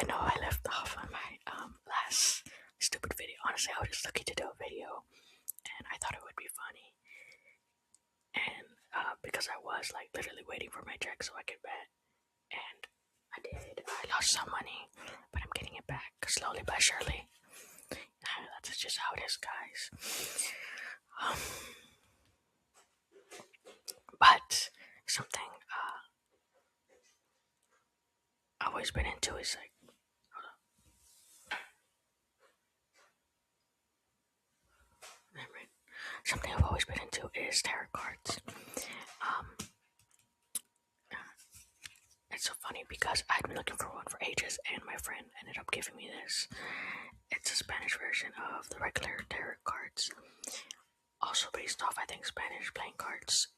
know I left off on my last stupid video. Honestly, I was just looking to do a video, and I thought it would be funny. And because I was like literally waiting for my check so I could bet, and I did. I lost some money, but I'm getting it back slowly but surely. That's just how it is, guys. Um, but something I've always been into is like something I've always been into is tarot cards. Um, it's so funny because I'd been looking for one for ages, and my friend ended up giving me this. It's a Spanish version of the regular tarot cards, also based off, I think, Spanish playing cards.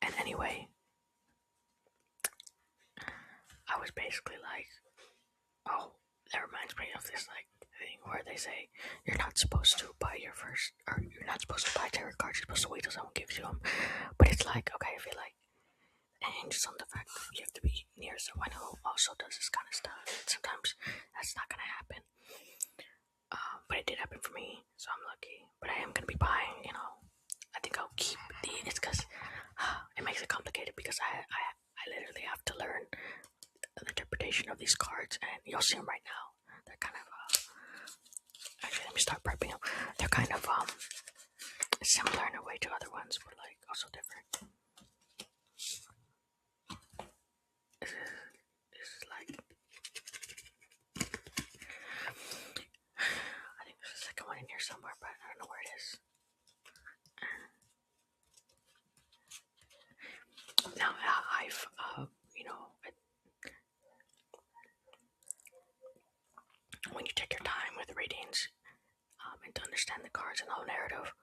And anyway, I was basically like, oh, that reminds me of this like thing where they say you're not supposed to buy your first, or you're not supposed to buy tarot cards. You're supposed to wait till someone gives you them. But it's like, okay, I feel like it hinges on the fact that you have to be near someone who also does this kind of stuff. And sometimes that's not gonna happen. But it did happen for me, so I'm lucky. But I am gonna be buying, I think I'll keep the. It's because it makes it complicated because I literally have to learn the interpretation of these cards, and you'll see them right now. They're kind of actually, let me start prepping them. They're kind of similar in a way to other ones, but like also different. This is like, I think there's a second one in here somewhere, but I don't know where it is. Now I've when you take your time with readings, and to understand the cards and the whole narrative,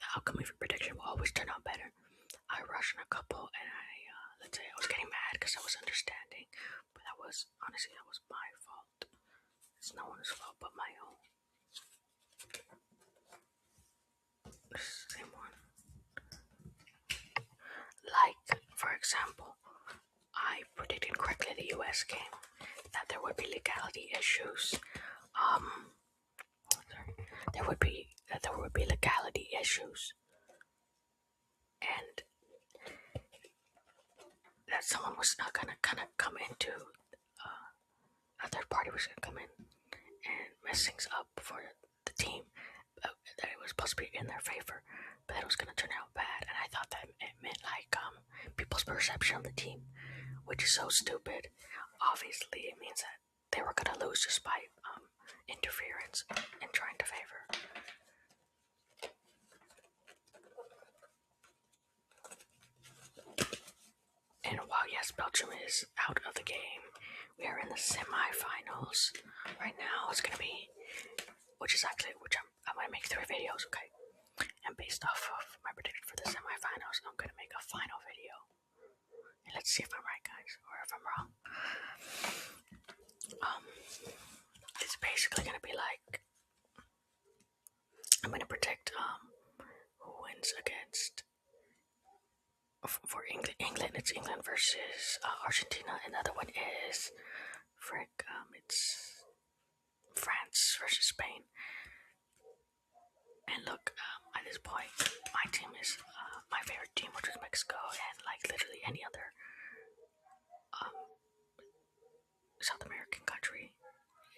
the outcome of your prediction will always turn out better. I rushed in a couple, and let's say I was getting mad because I was understanding, but that was my fault. It's no one's fault but my own. This is the same one. Like, for example, I predicted correctly the US game, that there would be legality issues. There would be legality issues, and that someone was gonna kind of come into a third party was gonna come in and mess things up for the team. That it was supposed to be in their favor, but that it was gonna turn out bad. And I thought that it meant like people's perception of the team, which is so stupid. Obviously, it means that they were gonna lose just by interference and trying to favor. And while yes, Belgium is out of the game, we are in the semifinals right now. It's gonna be, which I'm gonna make 3 videos, okay? And based off of my prediction for the semifinals, I'm gonna make a final video. And let's see if I'm right, guys, or if I'm wrong. It's basically gonna be like, I'm gonna predict who wins against. For England, it's England versus Argentina. Another one is it's France versus Spain. And look, at this point, my team is my favorite team, which is Mexico, and like literally any other South American country.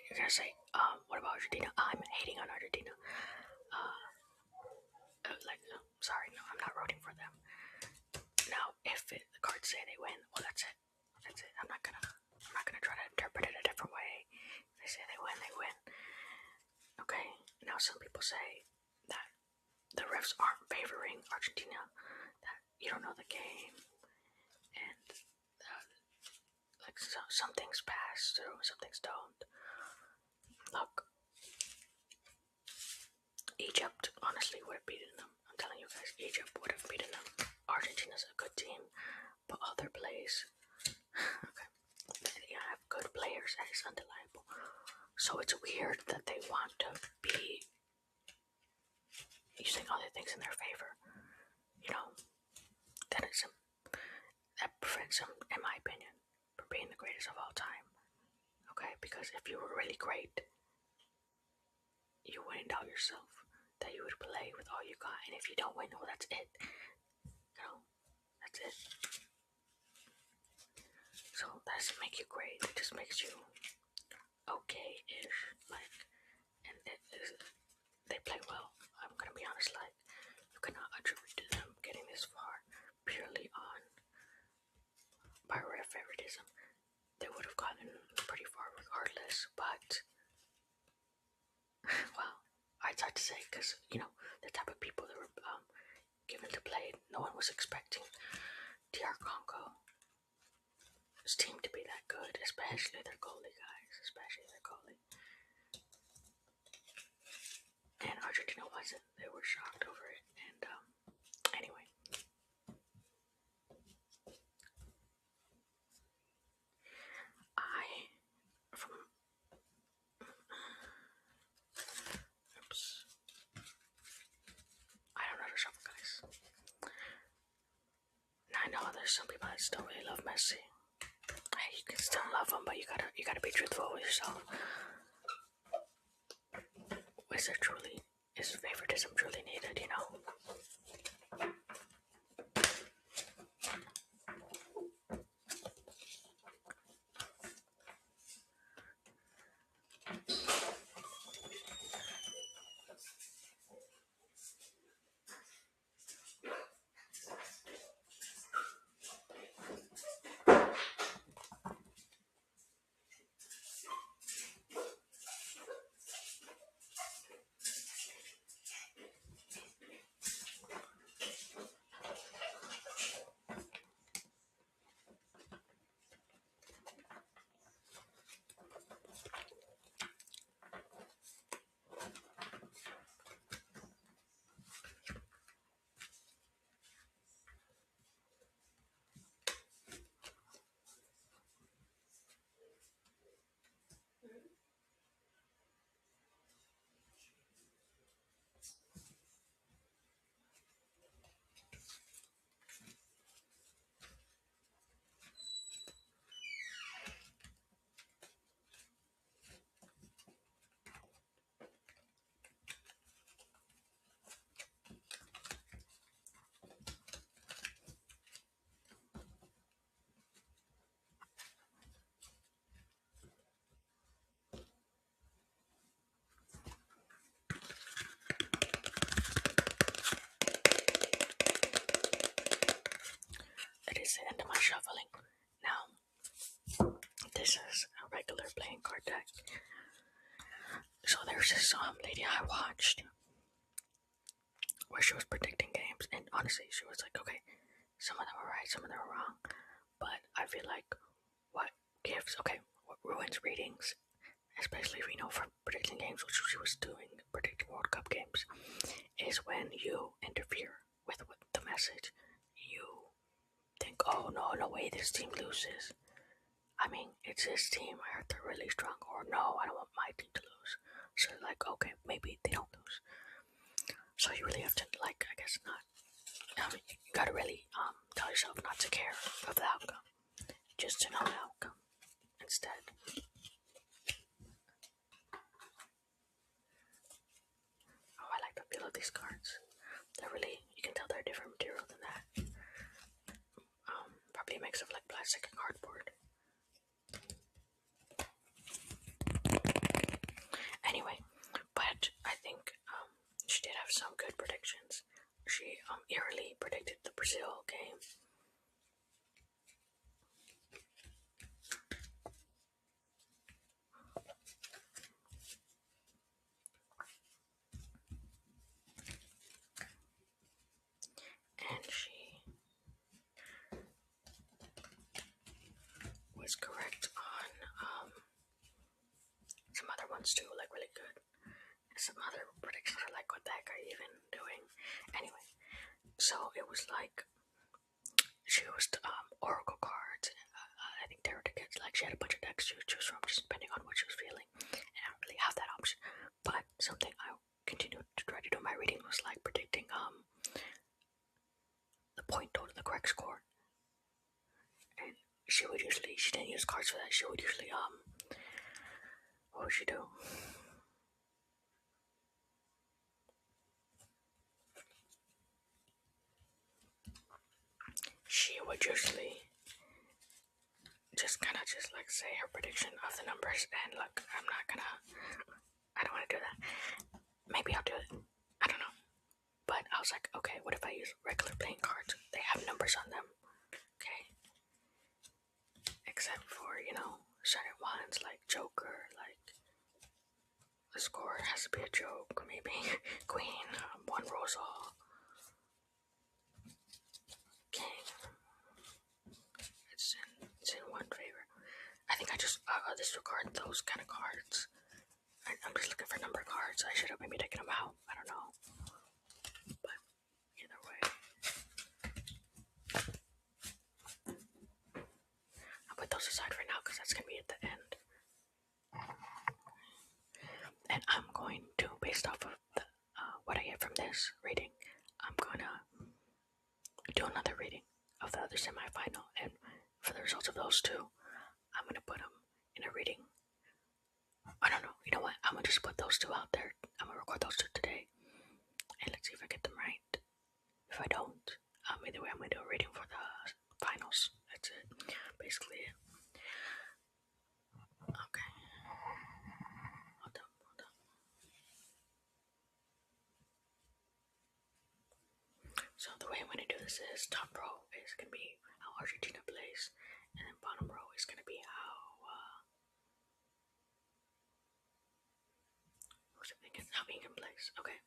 You're gonna say, what about Argentina? I'm hating on Argentina. Sorry, no, I'm not rooting for them. Now, if the cards say they win, well, that's it. That's it. I'm not gonna try to interpret it a different way. If they say they win, they win. Okay. Now, some people say that the refs aren't favoring Argentina, that you don't know the game, and some things pass through, some things don't. Look, Egypt honestly would have beaten them. I'm telling you guys, Egypt would have beaten them. Argentina's a good team, but other plays, okay, they have good players, and it's undeniable. So it's weird that they want to be using other things in their favor. That prevents them, in my opinion, from being the greatest of all time. Okay, because if you were really great, you wouldn't doubt yourself that you would play with all you got, and if you don't win, well, that's it. You know, that's it. So that doesn't make you great. It just makes you okay-ish. Like, and they play well. I'm gonna be honest. Like, you cannot attribute to them getting this far purely on by way of favoritism. They would have gotten pretty far regardless. But well, it's hard to say because the type of people that were given to play, no one was expecting DR Congo's team to be that good, especially their goalie, guys. Especially their goalie. And Argentina wasn't. They were shocked over it. And anyway, I from oops, I don't know how to shuffle, guys. I know there's some people that still really love Messi. Hey, you can still love him, but you gotta be truthful with yourself. Is favoritism truly needed? It is the end of my shuffling. Now, this is a regular playing card deck. So there's this lady I watched where she was predicting games, and honestly, she was like, okay, some of them are right, some of them are wrong, but I feel like what what ruins readings, especially if from predicting games, which she was doing, predicting World Cup games, is when you interfere with the message. You think, oh no, no way, this team loses. I mean, it's his team. I heard they're really strong. Or no, I don't want my team to lose. So like, okay, maybe they don't lose. So you really have to, like, I guess not. You gotta really tell yourself not to care of the outcome, just to know the outcome instead. Oh, I like the feel of these cards. They're really, you can tell they're different material than that. Probably a mix of like plastic and cardboard. Anyway, but I think she did have some good predictions. She eerily predicted the Brazil game. And she was correct on some other ones too, like really good. Some other predictions are like, what the heck are you even doing? Anyway, so it was like she was oracle cards. I think there were tickets. Like she had a bunch of decks to choose from, just depending on what she was feeling. And I don't really have that option. But something I continued to try to do in my reading was like predicting the point total, the correct score. And she didn't use cards for that. She would usually What would she do? She would usually just kind of just like say her prediction of the numbers, and look, I don't want to do that. Maybe I'll do it. I don't know. But I was like, okay, what if I use regular playing cards? They have numbers on them. Okay. Except for, certain ones like Joker, like the score has to be a joke, maybe. Queen, one rose all. King, it's in one favor. I think I just disregard those kind of cards. I'm just looking for number cards. I should have maybe taken them out. I don't know. But either way, I'll put those aside for now because that's going to be at the end. And I'm going to, based off of what I get from this reading, I'm going to do another reading of the other semifinal. And for the results of those two, I'm going to put them in a reading. I don't know. You know what? I'm going to just put those two out there. I'm going to record those two today. And let's see if I get them right. If I don't, either way, I'm going to do a reading for the finals. That's it. Basically it. Okay. Hold up. So the way I'm going to do this is top row is going to be how Argentina plays, and then bottom row is going to be how England plays. Okay.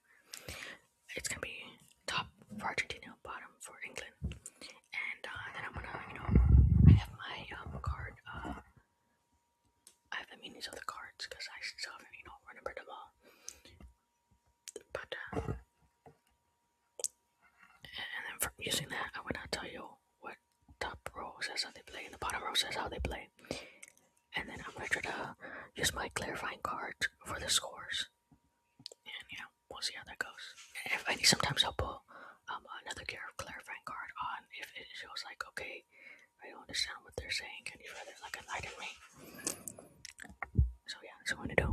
It's going to be top for Argentina, bottom for England. And then I'm going to, I have my card. I have the meanings of the cards because I still haven't, remembered them all. But, and then from using that, I'm going to tell you what top row says how they play and the bottom row says how they play. And then I'm going to try to use my clarifying cards for the scores. And, we'll see how that goes. And if I need, sometimes I'll pull another clarifying card on if it feels like, okay, I don't understand what they're saying. Can you further enlighten me? So yeah, that's what I'm going to do.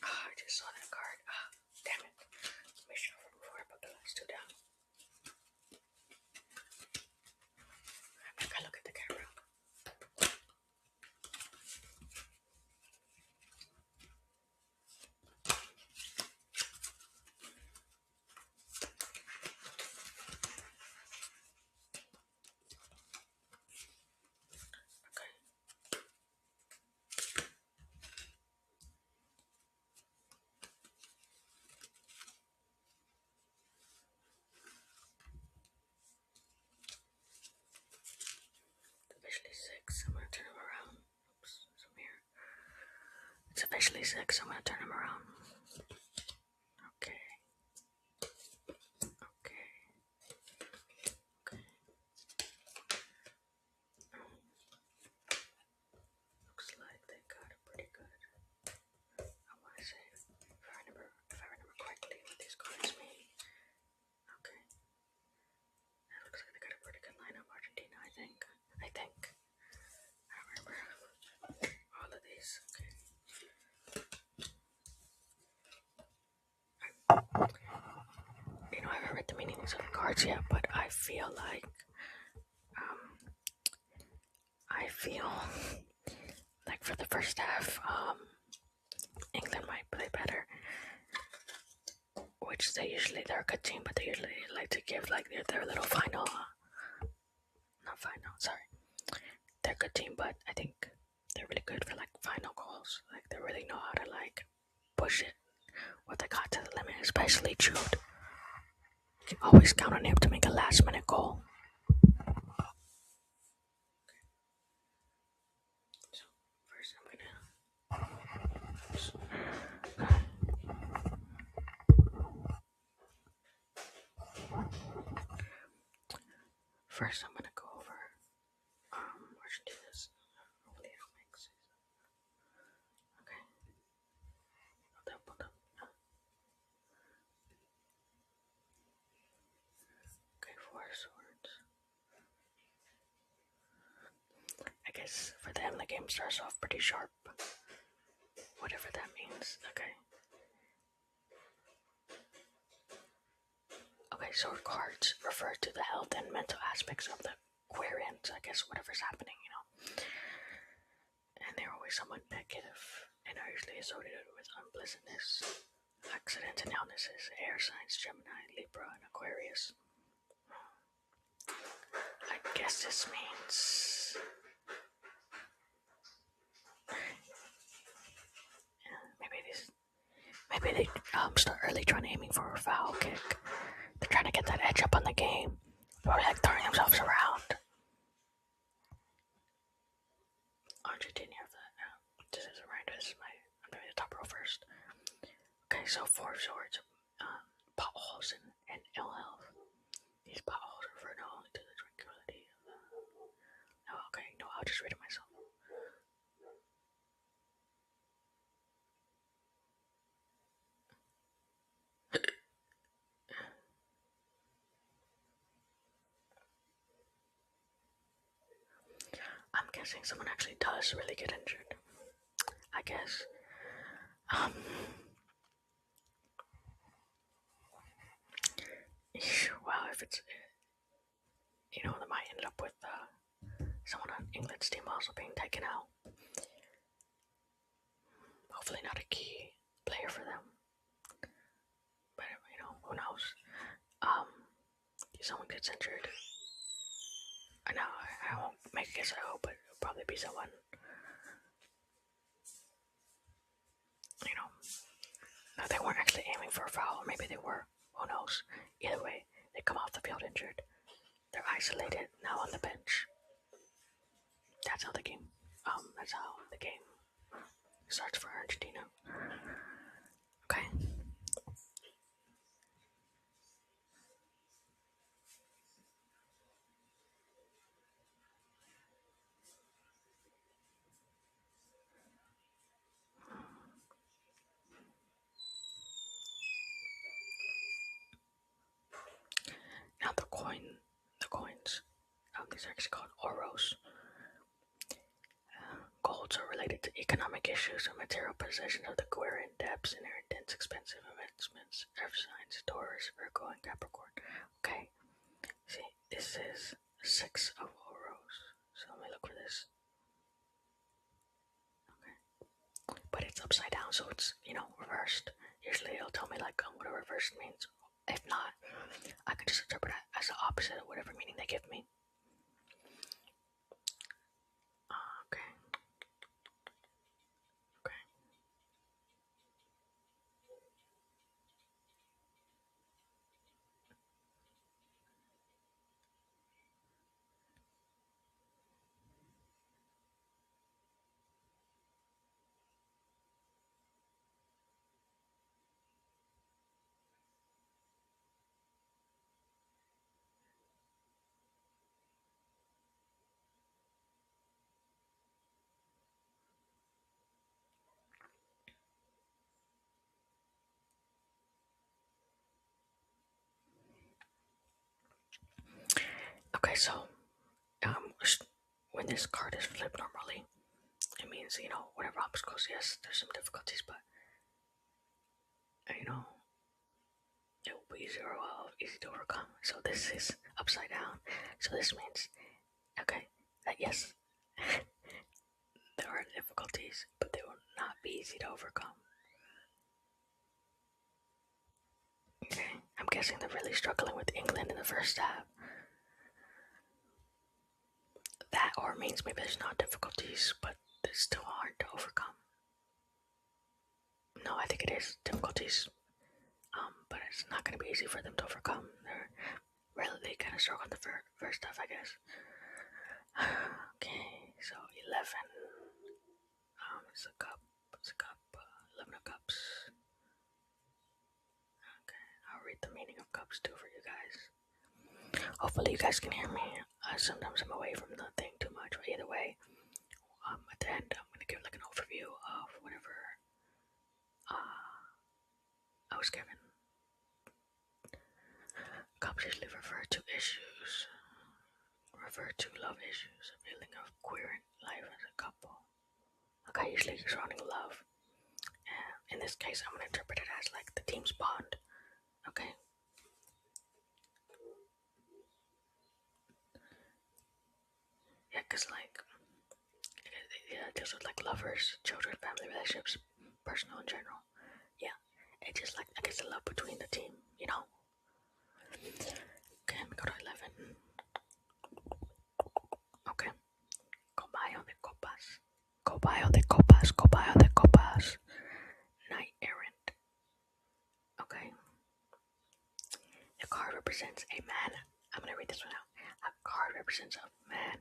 I just saw that card. Damn it. Make sure before I put the last two down. I look at the camera. Okay. Officially 6. I'm gonna turn him around. Oops, some here. It's officially 6. I'm gonna turn him around. Okay. Okay. Okay. Looks like they got it pretty good. I want to say, if I remember correctly, what these cards mean. Okay. That looks like they got a pretty good lineup, Argentina. I think. I don't remember all of these. Okay. I haven't read the meanings of the cards yet, but I feel like for the first half, England might play better, which they're a good team, but they usually like to give like their little final, not final, sorry, they're a good team, but I think they're really good for like final goals. Like they really know how to like push it what they got to the limit, especially Jude. You can always count on him to make a last minute goal. So first I'm gonna go over Argentina's Leo mix. Okay. Hold up. Okay, four swords. I guess for them the game starts off pretty sharp. Whatever that means. Okay. Okay, sword cards refer to the health and mental aspects of the querent, I guess whatever's happening. And they're always somewhat negative and are usually associated with unpleasantness, accidents and illnesses, air signs, Gemini, Libra, and Aquarius. I guess this means maybe they start early trying aiming for a foul kick. They're trying to get that edge up on the game. They're like throwing themselves around. Argentina, this is a reminder. I'm doing the top row first. Okay, so four swords, potholes and ill health. These potholes refer not only to the tranquility of the. Oh, okay, no, I'll just read it myself. I'm guessing someone actually does really get injured. I guess. Wow, if it's. They might end up with someone on England's team also being taken out. Hopefully, not a key player for them. But, who knows? If someone gets injured. I know, I won't make a guess, I hope, but it'll probably be someone. No, they weren't actually aiming for a foul, or maybe they were. Who knows? Either way, they come off the field injured. They're isolated, now on the bench. That's how the game starts for Argentina. Okay. Now the coins. These are actually called oros. Golds are related to economic issues or material possession of the Aquarian depths, inheritance, expensive investments, earth signs, Taurus, Virgo, and Capricorn. Okay, see, this is 6 of oros. So let me look for this. Okay, but it's upside down, so it's reversed. Usually it'll tell me like what a reversed means. If not, I can just interpret it as the opposite of whatever meaning they give me. Okay. Okay. Okay, so when this card is flipped normally, it means whatever obstacles. Yes, there's some difficulties, but it will be easy to overcome. So this is upside down. So this means that yes, there are difficulties, but they will not be easy to overcome. I'm guessing they're really struggling with England in the first half. That or means maybe there's not difficulties, but it's still hard to overcome. No, I think it is difficulties. But it's not going to be easy for them to overcome. They kind of struggle in the first half, I guess. Okay, so 11. It's a cup. It's a cup. 11 of cups. Okay, I'll read the meaning of cups too for you guys. Hopefully, you guys can hear me. Sometimes I'm away from the thing too much, but either way, at the end, I'm gonna give like an overview of whatever I was given. Cups usually refer to love issues, a feeling of queer life as a couple. Okay, usually surrounding love. In this case, I'm gonna interpret it as like the team's bond. Okay. Yeah, cause like it deals with like lovers, children, family relationships, personal in general. Yeah, it's just like I guess the love between the team, you know. Okay, we go to 11. Okay, Cobayo de Copas. Cobayo de Copas. Cobayo de Copas. Knight errant. Okay. The card represents a man. I'm gonna read this one out. A card represents a man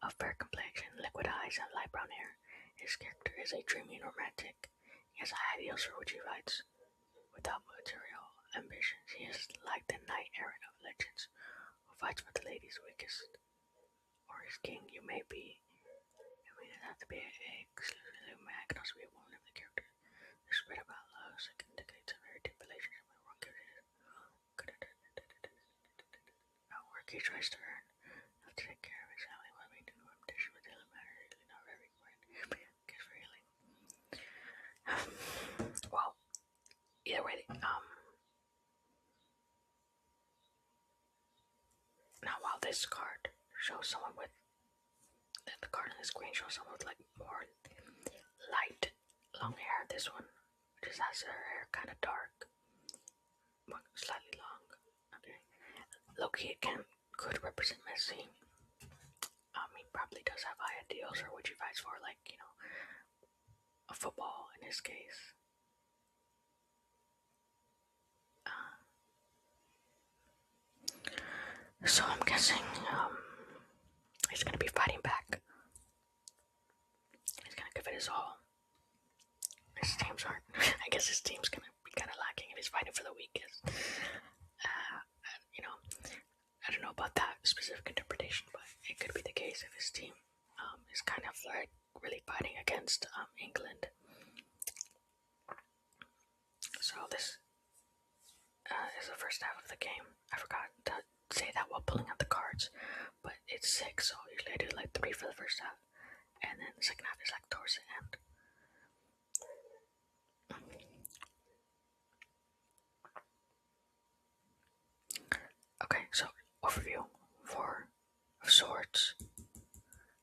of fair complexion, liquid eyes, and light brown hair. His character is a dreamy romantic. He has high ideals for which he fights without material ambitions. He is like the knight errant of legends, who fights for the lady's weakest. Or his king, you may be. I mean, it has to be exclusively man. It can also be a woman of the character. The spread about love so indicates a very deep relationship with one character. Work he tries to earn. Not to take care of his family while being doing repetition with daily matters, really not very important. Gets for healing. Well, either way, now while this card shows someone with the card on the screen shows someone with like more light long hair, this one just has her hair kind of dark, slightly long. Okay, Loki could represent Messi. He probably does have high ideals or what he fights for, like a football in his case. So I'm guessing he's gonna be fighting back. He's gonna give it his all. His teams aren't. I guess his team's gonna be kind of lacking if he's fighting for the weakest. You know, I don't know about that specific interpretation, but it could be the case if his team is kind of like really fighting against England. So this is the first half of the game. I forgot to say that while pulling out the cards, but it's 6, so usually I do like 3 for the first half, and then the second half is like towards the end. Okay, so overview. 4 of swords.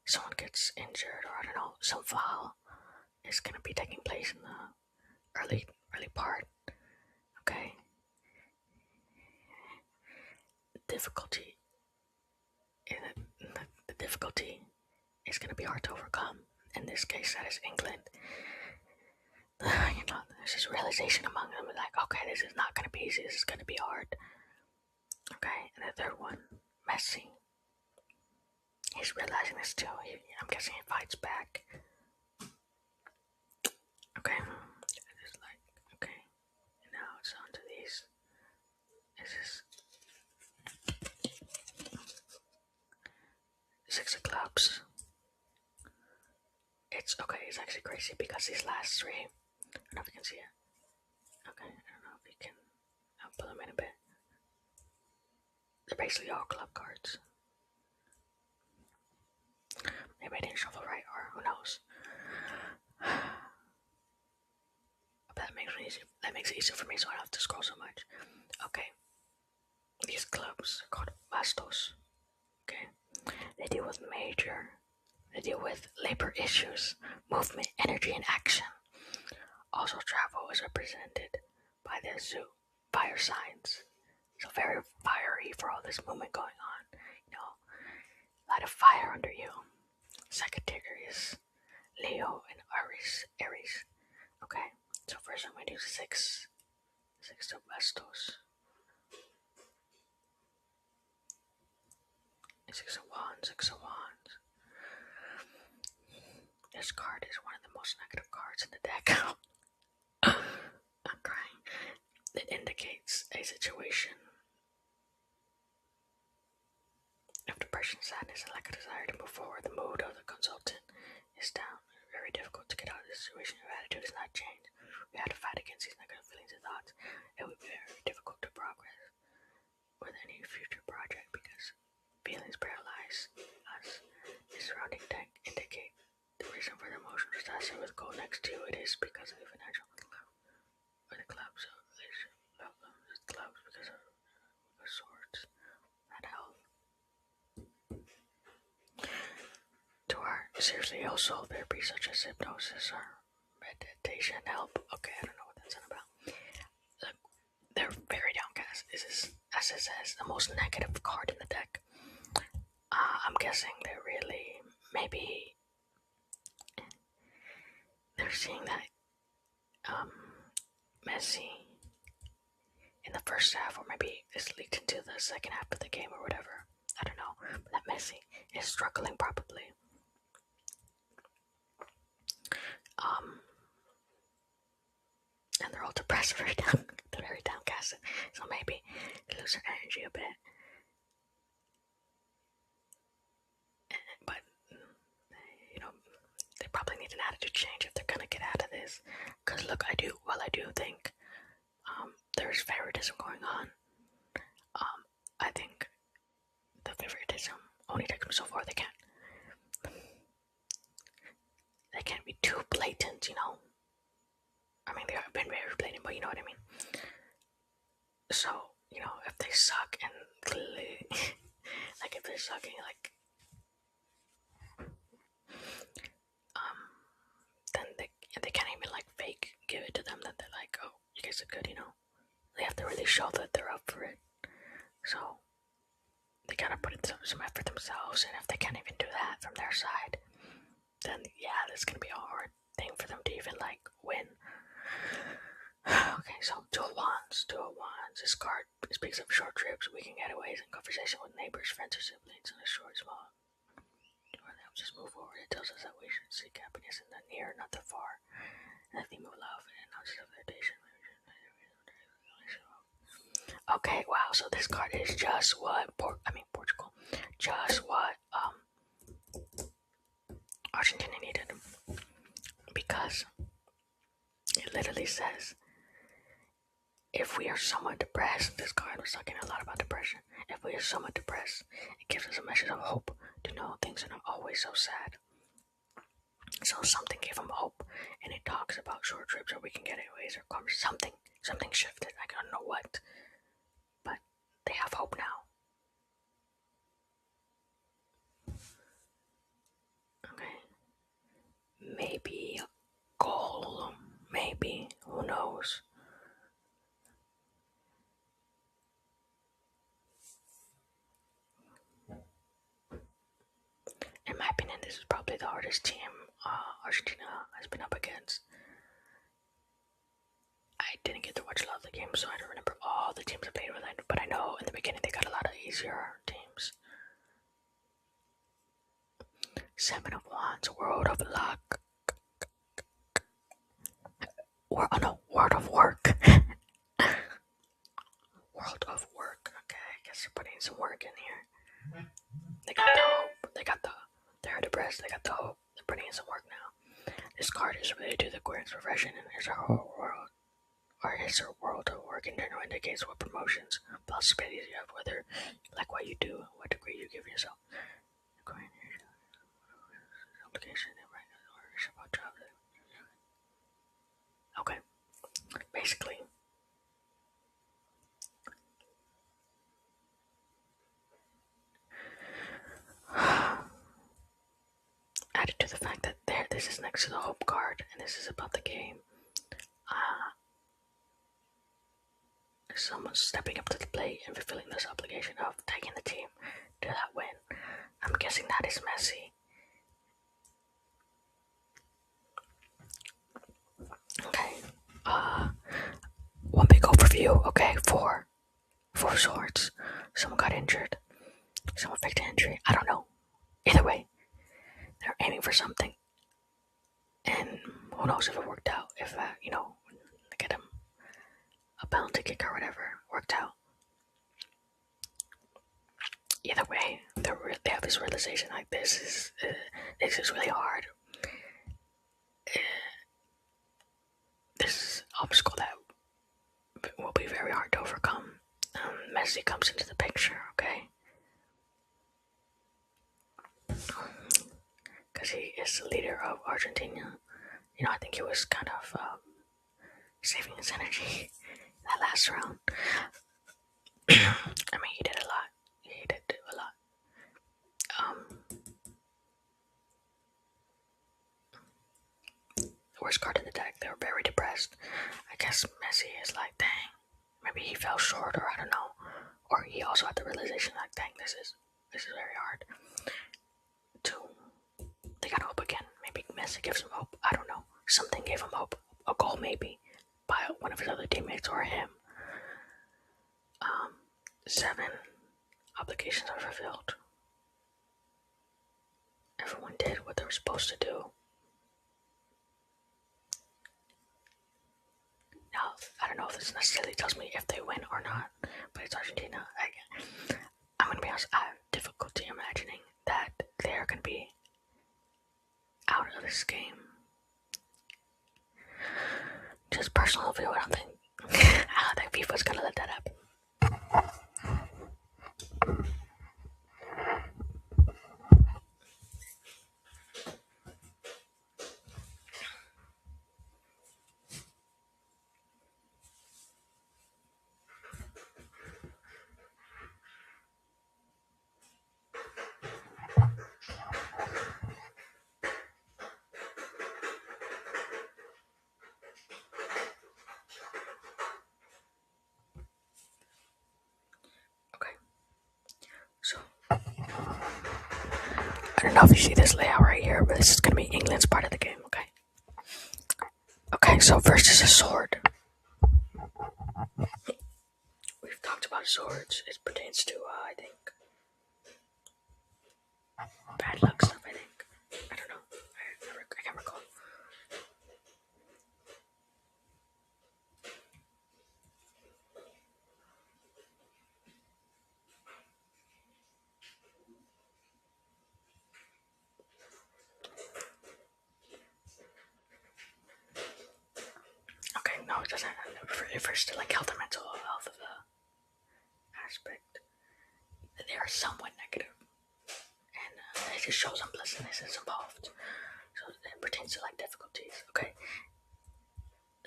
Someone gets injured, or I don't know, some foul is gonna be taking place in the early part. Okay. Difficulty. The difficulty is gonna be hard to overcome. In this case, that is England. There's this realization among them, like, okay, this is not gonna be easy. This is gonna be hard. Okay, and the third one, Messi. He's realizing this too. I'm guessing he fights back. Okay, it's like, okay, now it's on to these. This is 6 of clubs. It's okay, it's actually crazy because these last 3, I don't know if you can see it. Okay, I don't know if you can, I'll pull them in a bit. They're basically all club cards. Maybe I didn't shuffle right, or who knows. That makes it easier for me, so I don't have to scroll so much. Okay, these clubs are called bastos. Okay, they deal with labor issues, movement, energy, and action. Also, travel is represented by the zoo, fire signs. So very fiery for all this movement going on. You know, light a fire under you. Sagittarius, Leo, and Aries. Aries. Okay. So first I'm gonna do six of bastos. Six of wands. Six of wands. This card is one of the most negative cards in the deck. I'm crying. It indicates a situation of depression, sadness, and lack of desire to move forward. The mood of the consultant is down. Very difficult to get out of this situation. Your attitude is not changed. We have to fight against these negative feelings and thoughts. It would be very difficult to progress with any future project because feelings paralyze us. The surrounding deck indicate the reason for the emotional disaster with goal next to you. It is because of the financial or the clubs. So clubs because of swords and health. To our seriously ill soul, therapy such as hypnosis or meditation help. Okay, I don't know what that's about. They're very downcast. This is, as it says, the most negative card in the deck. I'm guessing they're really, maybe they're seeing that Messi in the first half, or maybe it's leaked into the second half of the game or whatever. I don't know. But that Messi is struggling probably. And they're all depressed, very down, they're very downcast. So maybe they lose their energy a bit. But you know, they probably need an attitude change if they're gonna get out of this. Cause look, I do think there's favoritism going on. I think the favoritism only takes them so far. They can't be too blatant, you know. I mean, they have been very blatant, but you know what I mean. So, you know, if they suck and clearly, like if they're sucking, like, then they can't even like fake give it to them that they're like, oh, you guys are good, you know. They have to really show that they're up for it. So they gotta put in some effort themselves, and if they can't even do that from their side, then yeah, that's gonna be a hard thing for them to even like win. Okay, so Two of Wands. This card speaks of short trips, weekend getaways, and conversation with neighbors, friends, or siblings in a short, small. It helps us move forward. It tells us that we should seek happiness in the near, not the far. And the theme of love and not just of meditation. Okay, wow. So this card is just what Portugal, just what Argentina needed, because it literally says, if we are somewhat depressed, this card was talking a lot about depression. If we are somewhat depressed, it gives us a message of hope to know things are not always so sad. So something gave them hope, and it talks about short trips or weekend getaways or something shifted. I don't know what, but they have hope now. Okay, maybe a goal, maybe, who knows. In my opinion, this is probably the hardest team Argentina has been up against. I didn't get to watch a lot of the games, so I don't remember all the teams I played with, but I know in the beginning they got a lot of easier teams. Seven of Wands, World of Luck. World of Work. World of Work. Okay, I guess they're putting some work in here. They got the hope. They're depressed. They got the hope. They're putting in some work now. This card is related to the Aquarius profession, and there's a whole world. Or his or world of work in general indicates what promotions, possibilities you have, whether like what you do, what degree you give yourself. Okay, basically, added to the fact that this is next to the hope card, and this is about the game. someone stepping up to the plate and fulfilling this obligation of taking the team to that win. I'm guessing that is Messi. Okay. One big overview. Okay, four swords. Someone got injured. Someone faked an injury. I don't know. Either way, they're aiming for something, and who knows if it worked out? If get him a penalty kick or whatever worked out. Either way, they have this realization like this is really hard. This is an obstacle that will be very hard to overcome. Messi comes into the picture, okay? Because he is the leader of Argentina. I think he was kind of saving his energy that last round. I mean, he did a lot. He did do a lot. The worst card in the deck, they were very depressed. I guess Messi is like, dang, maybe he fell short, or I don't know. Or he also had the realization like, dang, this is very hard. They got hope again. Maybe Messi gives him hope. I don't know. Something gave him hope. A goal maybe by one of his other teammates or him. 7 obligations are fulfilled. Everyone did what they were supposed to do. Now, I don't know if this necessarily tells me if they win or not, but it's Argentina. I'm going to be honest, I have difficulty imagining that they're going to be out of this game. Just personal view, I don't think FIFA's going to let that happen. So, I don't know if you see this layout right here, but this is going to be England's part of the game, okay? Okay, so first is a sword. We've talked about swords. It pertains to, I think, bad luck stuff, I think. I don't know. I can't recall. Okay, no, it doesn't. It refers to like health and mental health of the aspect. They are somewhat negative, and it just shows unpleasantness is involved. So it pertains to like difficulties. Okay.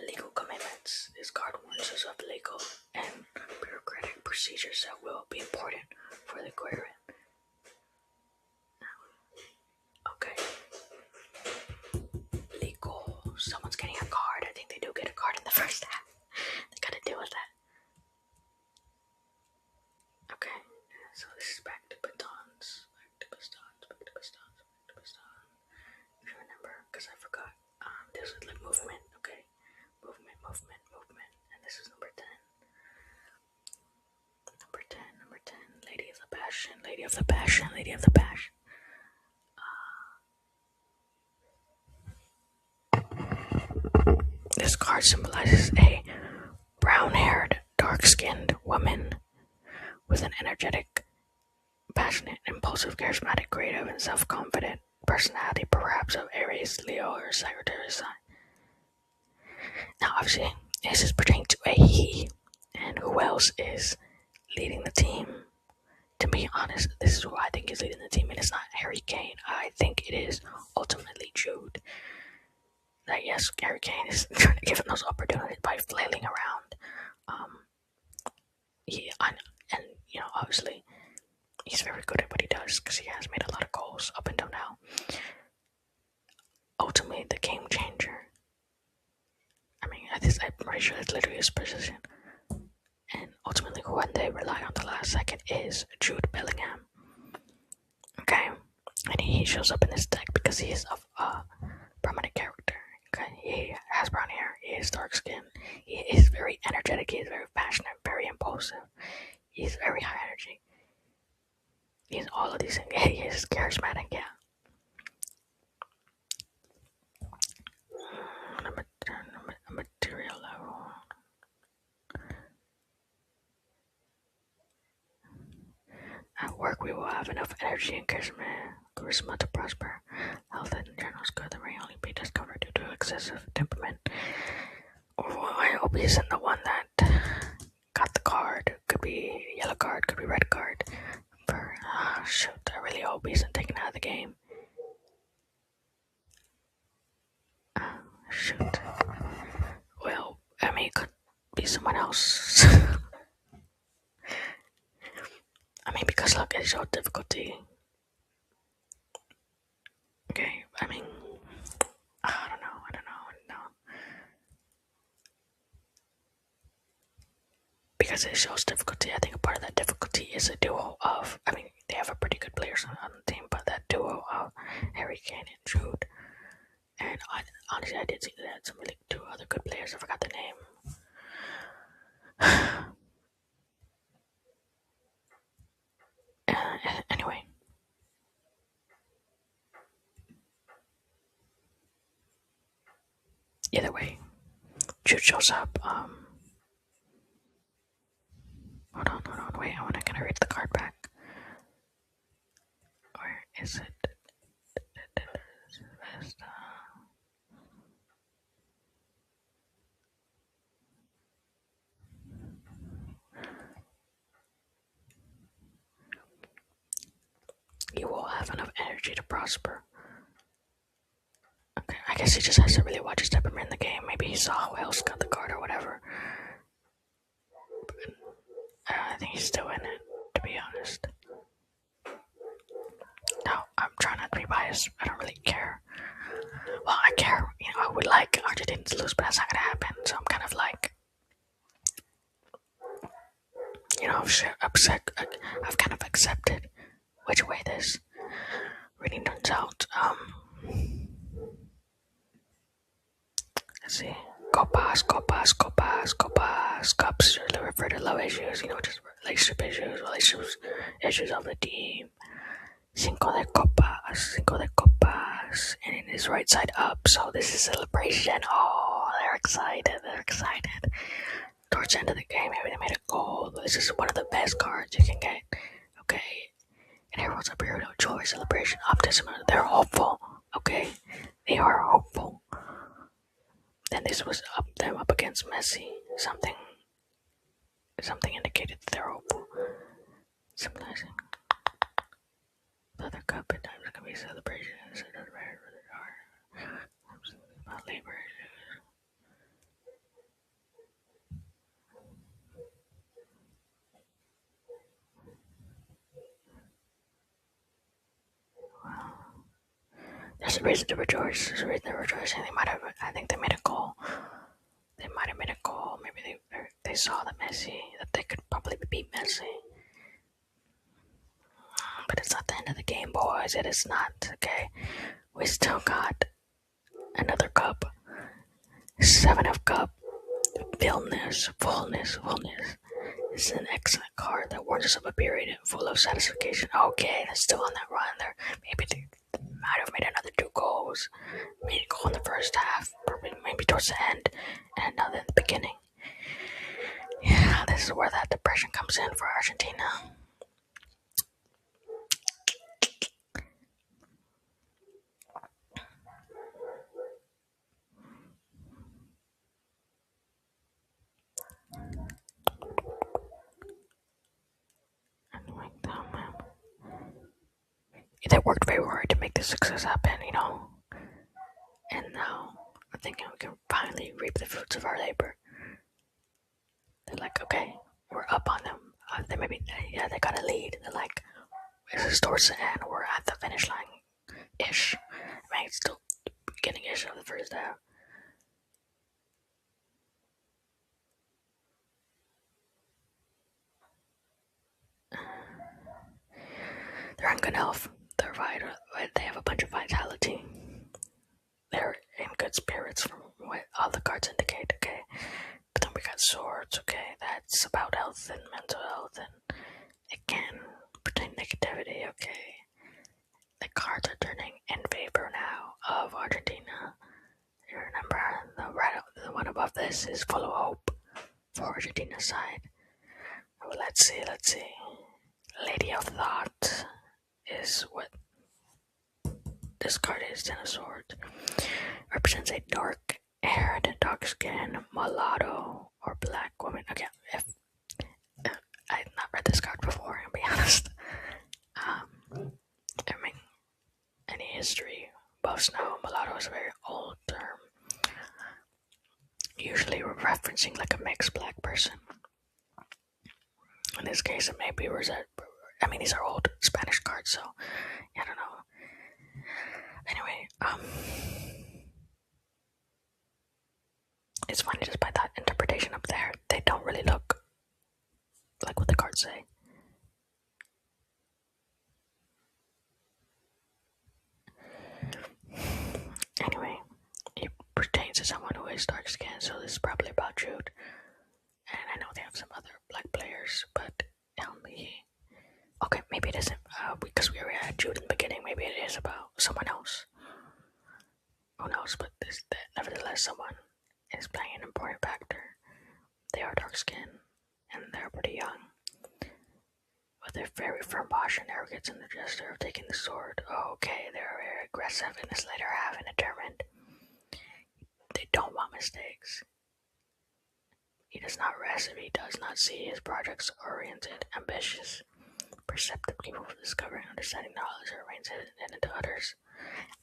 Legal commitments. This card warns us of legal and bureaucratic procedures that will be important for the querent. Okay. Legal. Someone's getting a card. I think they do get a card in the first half. They gotta deal with that. Okay. So this is back to batons. If you remember, because I forgot. This is like movement. Okay. Movement. And this is number 10. Number 10. Lady of the Passion. This card symbolizes a brown-haired, dark-skinned woman with an energetic, passionate, impulsive, charismatic, creative, and self-confident personality, perhaps of Aries, Leo, or Sagittarius sign. Now, obviously, this is pertaining to a he, and who else is leading the team? To be honest, this is who I think is leading the team, and it's not Harry Kane. I think it is ultimately Jude. That yes, Harry Kane is trying to give him those opportunities by flailing around. Obviously, he's very good at what he does because he has made a lot of goals up until now. Ultimately, the game changer. I mean, I'm pretty sure it's literally his position. And and ultimately who they rely on the last second is Jude Bellingham. Okay, and he shows up in this deck because he is a prominent character. Okay, he has brown hair, he is dark skin, he is very energetic, he is very passionate, very impulsive, he's very high energy. He's all of these things. Yeah, he is charismatic, yeah. Material level. At work, we will have enough energy and charisma to prosper. Health in general is good that may only be discovered due to excessive temperament. I hope he isn't the one that got the card. Could be yellow card, could be red card. Shoot, I really hope he isn't taken out of the game. Shoot. Well, I mean, it could be someone else. I mean, because look, it showed difficulty. Okay, I mean, I don't know. Because it shows difficulty, I think a part of that difficulty is a duo of, I mean, they have a pretty good players on the team, but that duo of Harry Kane and Jude. And honestly, I did see that they had some really two other good players. I forgot the name. Anyway, either way, Jude shows up. Hold on, wait. Can I read the card back? Where is it? You will have enough energy to prosper. Okay, I guess he just has to really watch his temperament in the game. Maybe he saw who else got the card or whatever. I think he's still in it, to be honest. No, I'm trying not to be biased. I don't really care. Well, I care. I would like Argentina to lose, but that's not gonna happen. So I'm kind of like, upset. I've kind of accepted which way this really turns out. Let's see. Cups refer to love issues, just relationship issues of the team. Cinco de copas, and it is right side up, so this is celebration. Oh, they're excited. Towards the end of the game, maybe they made a goal. This is one of the best cards you can get. Okay, and everyone's a period of joy, celebration, optimism. They're hopeful. Okay, they are hopeful. Then this was them up against Messi. Something indicated that they're hopeful. Symbolizing the other cup at times can be celebration. About labor. There's a reason to rejoice. And I think they made a goal. They might have made a goal. Maybe they saw that they could probably beat Messi. But it's not the end of the game, boys. It is not. Okay, we still got another cup. 7 of cup. Fullness. It's an excellent card that warns us of a period full of satisfaction. Okay, they're still on that run. Maybe they might have made another 2 goals. Made a goal in the first half, maybe towards the end, and another in the beginning. Yeah, this is where that depression comes in for Argentina. They worked very hard to make this success happen, and now I'm thinking we can finally reap the fruits of our labor. They're like, okay, we're up on them. They got a lead. They're like, this is towards the end. We're at the finish line ish. I mean, it's still the beginning ish of the first half. Drunken Elf. They're vital. They have a bunch of vitality. They're in good spirits from what all the cards indicate, okay? But then we got swords, okay? That's about health and mental health, and it can pertain negativity, okay? The cards are turning in favor now of Argentina. You remember, the one above this is full of hope for Argentina's side. Well, let's see. Lady of Thought is what this card is. Ten of Swords represents a dark-haired, dark-skinned mulatto or black woman. Okay, if I had not read this card before, I'll be honest. I mean, any history buffs know mulatto is a very old term, usually referencing like a mixed black person. In this case, it may be reserved. I mean, these are old Spanish cards, so I don't know. Anyway, it's funny just by that interpretation up there. They don't really look like what the cards say. Anyway, it pertains to someone who is dark skinned, so this is probably about Jude. And I know they have some other black players, but okay, maybe it isn't because we already had Jude in the beginning. Maybe it is about someone else. Who knows? But nevertheless, someone is playing an important factor. They are dark skinned and they're pretty young. With their very firm posture and arrogance and the gesture of taking the sword. Okay, they're very aggressive in this later half and determined. They don't want mistakes. He does not rest if he does not see his projects oriented, ambitious, perceptive, capable of discovering, understanding knowledge, or arranging it into others.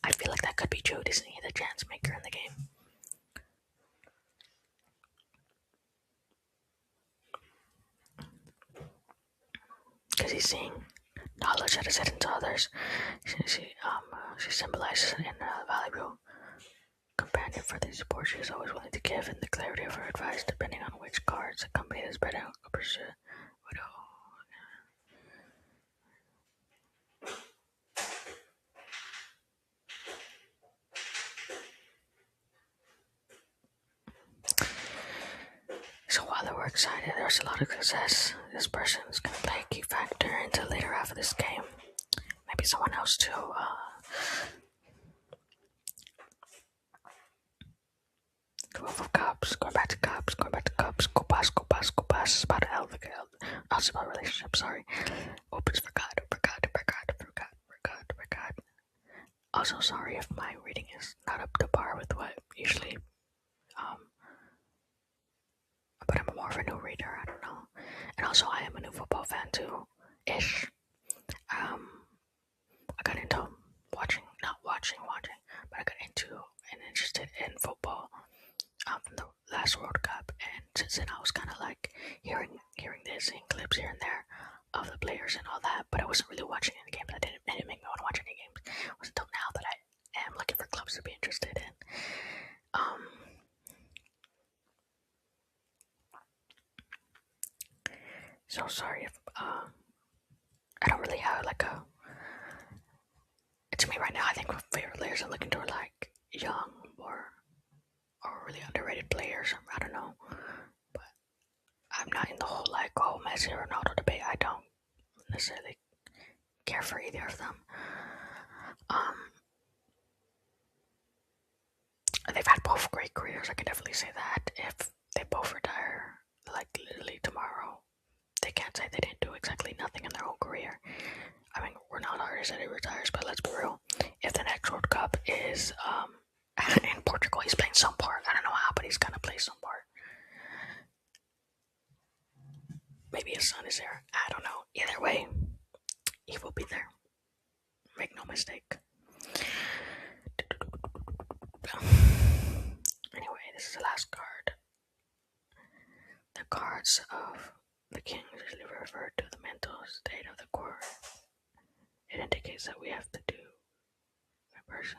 I feel like that could be Jude, isn't he the chance maker in the game? Because he's seeing knowledge that is hidden to others. She symbolizes an valuable companion for the support she is always willing to give, and the clarity of her advice, depending on which cards accompany this better pursue. So while they were excited, there was a lot of success. This person is going to play a key factor into the later half of this game. Maybe someone else too. Twelve of Cups, going back to Cups, Copas, about it's about relationship, sorry. Oops, forgot. Also, sorry if my reading is not up to par with what usually, but I'm more of a new reader, I don't know. And also, I am a new football fan too, ish. I got into not watching, but I got into and interested in football from the last World Cup, and since then I was kind of like hearing this, seeing clips here and there of the players and all that, but I wasn't really watching any games. It didn't make me want to watch any games. It wasn't until now that I am looking for clubs to be interested in. So sorry if I don't really have like a. To me right now, I think my favorite players I'm looking for like young or really underrated players. I don't know, but I'm not in the whole like Messi or Ronaldo debate. I don't necessarily care for either of them. They've had both great careers. I can definitely say that. If they both retire like literally tomorrow, they can't say they didn't do exactly nothing in their whole career. I mean, Ronaldo already said he retires, but let's be real. If the next World Cup is in Portugal, he's playing some part. I don't know how, but he's gonna play some part. Maybe his son is there. I don't know. Either way, he will be there. Make no mistake. Anyway, this is the last card. The cards of the king usually refer to the mental state of the court. It indicates that we have to do a person